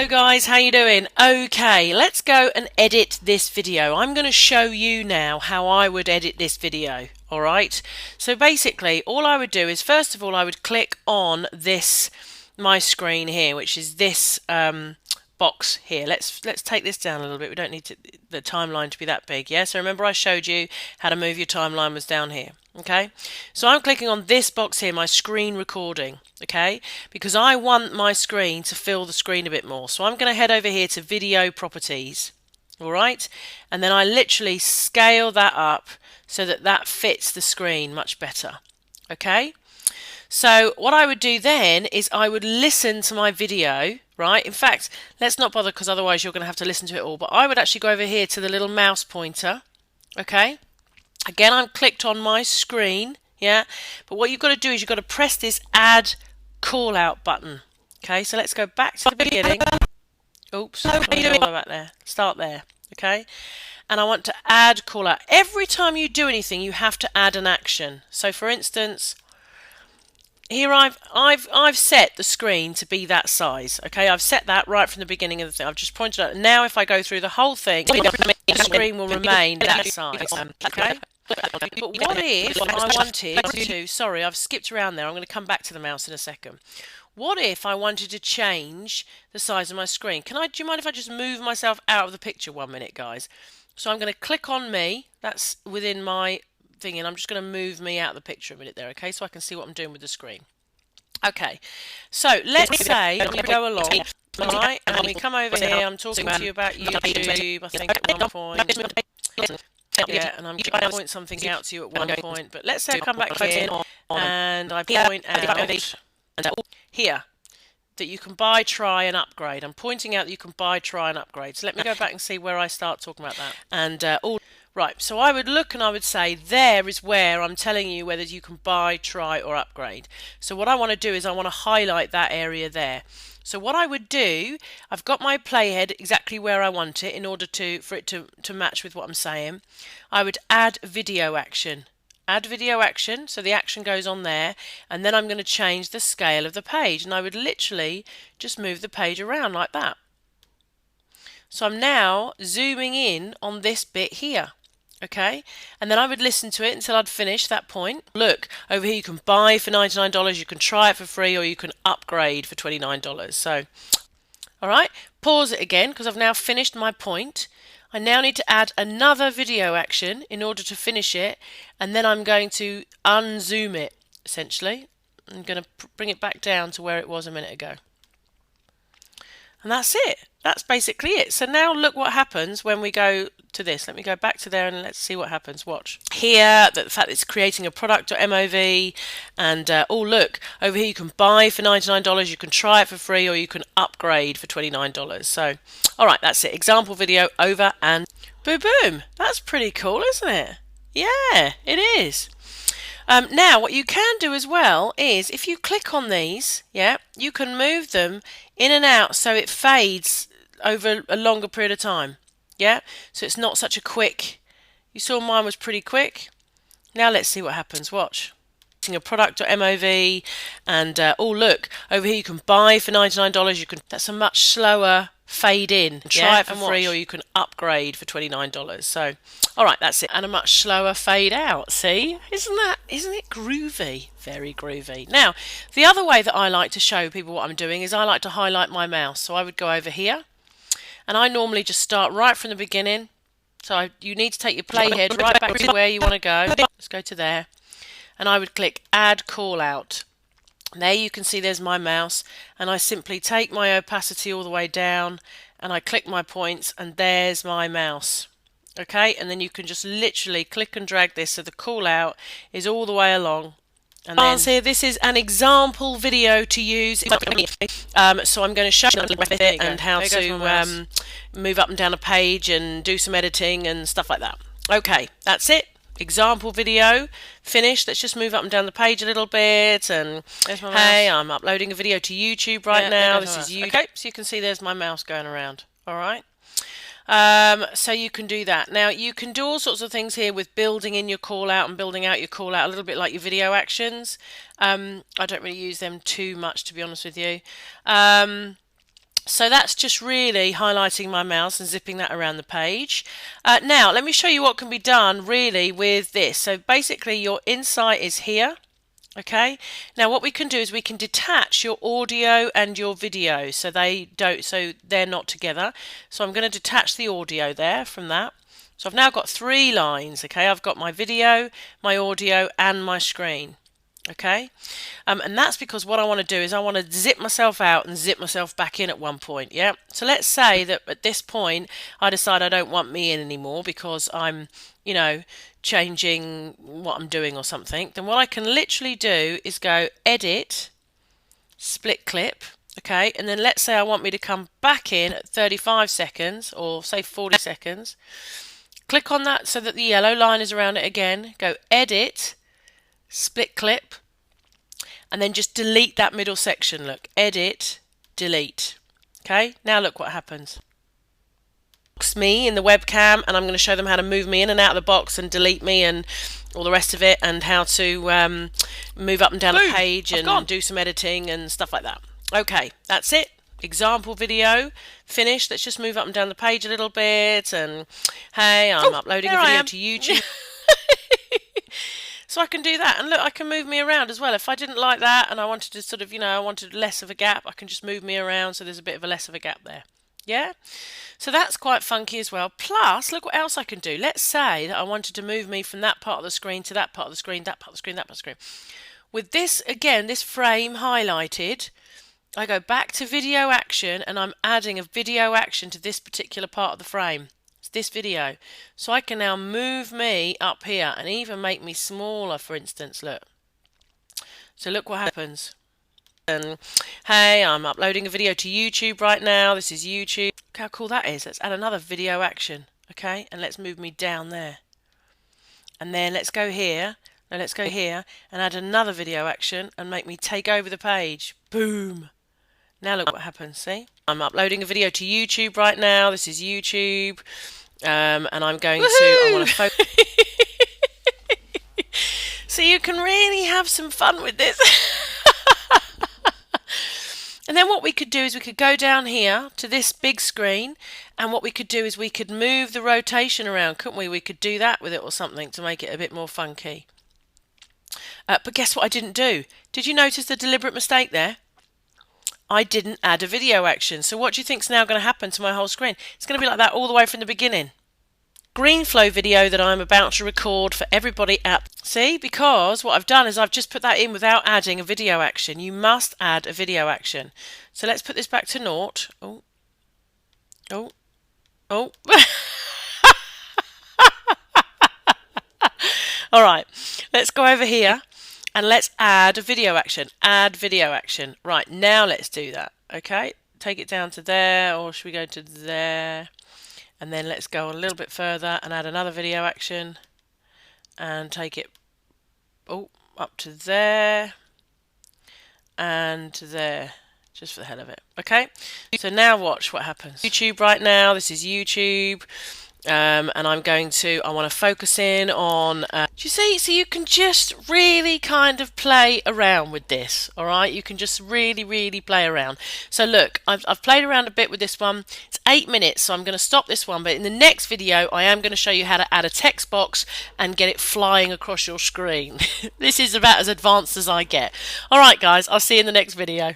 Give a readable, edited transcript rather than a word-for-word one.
Hello guys, how you doing? Okay, let's go and edit this video. I'm going to show you now how I would edit this video. Alright, so basically all I would do is first of all I would click on this my screen here, which is this box here. Let's take this down a little bit. We don't need the timeline to be that big. Yeah, so remember I showed you how to move your timeline was down here. Okay, so I'm clicking on this box here, my screen recording, okay, because I want my screen to fill the screen a bit more. So I'm going to head over here to video properties, all right, and then I literally scale that up so that that fits the screen much better. Okay, so what I would do then is I would listen to my video, right? In fact, let's not bother because otherwise you're going to have to listen to it all, but I would actually go over here to the little mouse pointer, okay. Again, I'm clicked on my screen, yeah, but what you've got to do is you've got to press this add call out button. Okay, so let's go back to the beginning. Oops, all the way back there. Start there, okay? And I want to add call out. Every time you do anything, you have to add an action. So for instance, here I've set the screen to be that size. Okay, I've set that right from the beginning of the thing. I've just pointed out. Now if I go through the whole thing, the screen will remain that size. Okay. But what if I wanted to, sorry, I've skipped around there. I'm going to come back to the mouse in a second. What if I wanted to change the size of my screen? Do you mind if I just move myself out of the picture 1 minute, guys? So I'm going to click on me. That's within my thing, and I'm just going to move me out of the picture a minute there, okay, so I can see what I'm doing with the screen. Okay, so let's say we go along, alright, and we come over here. I'm talking to you about YouTube, I think, at one point. Yeah, and I'm going to point something out to you at one point, but let's say I come back here and I point out here that you can buy, try and upgrade. I'm pointing out that you can buy, try and upgrade. So let me go back and see where I start talking about that. And right, so I would look and I would say there is where I'm telling you whether you can buy, try or upgrade. So what I want to do is I want to highlight that area there. So what I would do, I've got my playhead exactly where I want it in order for it to match with what I'm saying. I would add video action. Add video action, so the action goes on there, and then I'm going to change the scale of the page, and I would literally just move the page around like that. So I'm now zooming in on this bit here. Okay, and then I would listen to it until I'd finished that point. Look, over here you can buy for $99, you can try it for free, or you can upgrade for $29. So, alright, pause it again because I've now finished my point. I now need to add another video action in order to finish it, and then I'm going to unzoom it, essentially. I'm going to bring it back down to where it was a minute ago. And that's it. That's basically it. So now look what happens when we go to this. Let me go back to there and let's see what happens. Watch. Here, the fact it's creating a product or MOV, and oh look, over here you can buy for $99, you can try it for free, or you can upgrade for $29. So, alright, that's it. Example video over and boom boom. That's pretty cool, isn't it? Yeah, it is. Now what you can do as well is if you click on these, yeah, you can move them in and out so it fades over a longer period of time. Yeah, so it's not such a quick. You saw mine was pretty quick. Now let's see what happens. Watch. A product or MOV, and oh look, over here you can buy for $99. You can. That's a much slower fade in. Try it for free, or you can upgrade for $29. So, all right, that's it. And a much slower fade out. See, isn't it groovy? Very groovy. Now, the other way that I like to show people what I'm doing is I like to highlight my mouse. So I would go over here, and I normally just start right from the beginning. So you need to take your playhead right back to where you want to go. Let's go to there. And I would click add call out. There you can see there's my mouse, and I simply take my opacity all the way down and I click my points, and there's my mouse. Okay, and then you can just literally click and drag this so the call out is all the way along. And then here, this is an example video to use. So I'm going to show you it and how to move up and down a page and do some editing and stuff like that. Okay, that's it. Example video finished. Let's just move up and down the page a little bit, and hey, I'm uploading a video to YouTube right now. This is YouTube. Okay, so you can see there's my mouse going around. All right, so you can do that. Now you can do all sorts of things here with building in your call out and building out your call out, a little bit like your video actions. I don't really use them too much, to be honest with you. So that's just really highlighting my mouse and zipping that around the page. Now let me show you what can be done really with this. So basically your insight is here. Okay, now what we can do is we can detach your audio and your video so they're not together. So I'm going to detach the audio there from that. So I've now got 3 lines. Okay, I've got my video, my audio and my screen. Okay, and that's because what I want to do is I want to zip myself out and zip myself back in at one point. Yeah, so let's say that at this point I decide I don't want me in anymore because I'm, you know, changing what I'm doing or something. Then what I can literally do is go edit, split clip. Okay, and then let's say I want me to come back in at 35 seconds or say 40 seconds. Click on that so that the yellow line is around it again. Go edit, split clip, and then just delete that middle section. Look, edit, delete. Okay, now look what happens. Me in the webcam, and I'm going to show them how to move me in and out of the box and delete me and all the rest of it, and how to move up and down the page and do some editing and stuff like that. Okay, that's it. Example video finished. Let's just move up and down the page a little bit, and hey, I'm uploading a video to YouTube. So I can do that, and look, I can move me around as well. If I didn't like that and I wanted to sort of, I wanted less of a gap, I can just move me around so there's a bit of a less of a gap there. Yeah? So that's quite funky as well. Plus, look what else I can do. Let's say that I wanted to move me from that part of the screen to that part of the screen, that part of the screen, that part of the screen. With this, again, this frame highlighted, I go back to video action, and I'm adding a video action to this particular part of the frame. It's this video. So I can now move me up here and even make me smaller, for instance, look. So look what happens. And hey, I'm uploading a video to YouTube right now. This is YouTube. Look how cool that is. Let's add another video action. Okay, and let's move me down there. And then let's go here. Now let's go here and add another video action and make me take over the page. Boom. Now look what happens, see? I'm uploading a video to YouTube right now. This is YouTube. And I'm going I want to focus. So you can really have some fun with this. And then what we could do is we could go down here to this big screen, and what we could do is we could move the rotation around, couldn't we? We could do that with it or something to make it a bit more funky. But guess what I didn't do? Did you notice the deliberate mistake there? I didn't add a video action. So what do you think is now going to happen to my whole screen? It's going to be like that all the way from the beginning. Green flow video that I'm about to record for everybody at... See, because what I've done is I've just put that in without adding a video action. You must add a video action. So let's put this back to 0. Oh. Oh. Oh. All right, let's go over here and let's add a video action. Add video action. Right, now let's do that. Okay, take it down to there, or should we go to there? And then let's go a little bit further and add another video action and take it up to there and to there, just for the hell of it. Okay, so now watch what happens. YouTube right now, this is YouTube. And I want to focus in on, do you see? So you can just really kind of play around with this, all right? You can just really play around. So look, I've played around a bit with this one. It's 8 minutes, so I'm going to stop this one. But in the next video, I am going to show you how to add a text box and get it flying across your screen. This is about as advanced as I get. All right, guys, I'll see you in the next video.